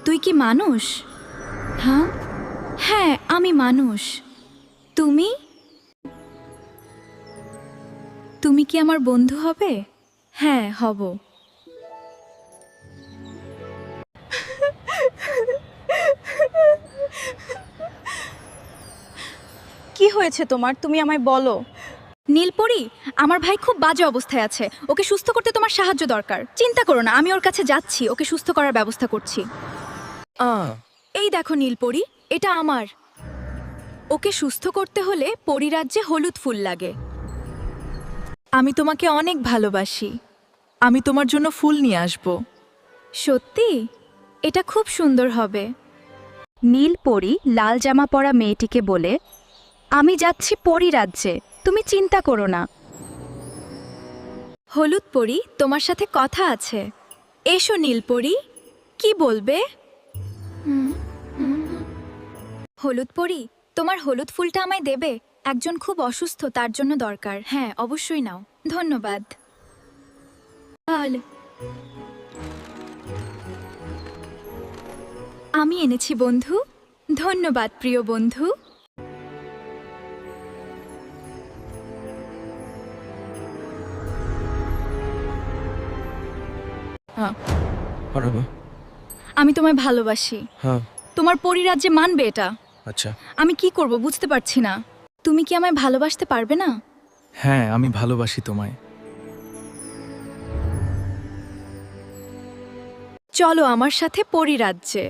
তুই কি মানুষ? হ্যাঁ হ্যাঁ, আমি মানুষ। তুমি তুমি কি আমার বন্ধু হবে? হ্যাঁ, হব। কি হয়েছে তোমার? তুমি আমায় বলো। নীলপরি, আমার ভাই খুব বাজে অবস্থায় আছে। ওকে সুস্থ করতে তোমার সাহায্য দরকার। চিন্তা করো না, আমি ওর কাছে যাচ্ছি, ওকে সুস্থ করার ব্যবস্থা করছি। এই দেখো নীলপরি, এটা আমার। ওকে সুস্থ করতে হলে পরিরাজ্যে হলুদ ফুল লাগে। আমি তোমাকে অনেক ভালোবাসি। আমি তোমার জন্য ফুল নিয়ে আসব। সত্যি? এটা খুব সুন্দর হবে। নীলপরি লাল জামা পরা মেয়েটিকে বলে, আমি যাচ্ছি পরিরাজ্যে, তুমি চিন্তা করো না। হলুদ পরি, তোমার সাথে কথা আছে। এসো নীলপরি, কি বলবে? হলুদ পরি, তোমার হলুদ ফুলটা আমায় দেবে? একজন খুব অসুস্থ, তার জন্য দরকার। হ্যাঁ, অবশ্যই নাও। ধন্যবাদ। আমি এনেছি বন্ধু। ধন্যবাদ প্রিয় বন্ধু। আমি তোমায় ভালোবাসি। হ্যাঁ। তোমার পরিরাজ্যে মানবে এটা? আচ্ছা। আমি কি করব বুঝতে পারছি না। তুমি কি আমায় ভালোবাসতে পারবে না? হ্যাঁ, আমি ভালোবাসি তোমায়। চলো আমার সাথে পরিরাজ্যে।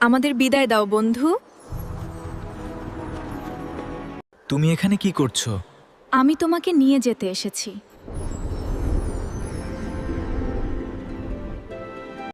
আমাদের বিদায় দাও বন্ধু। তুমি এখানে কি করছো? আমি তোমাকে নিয়ে যেতে এসেছি।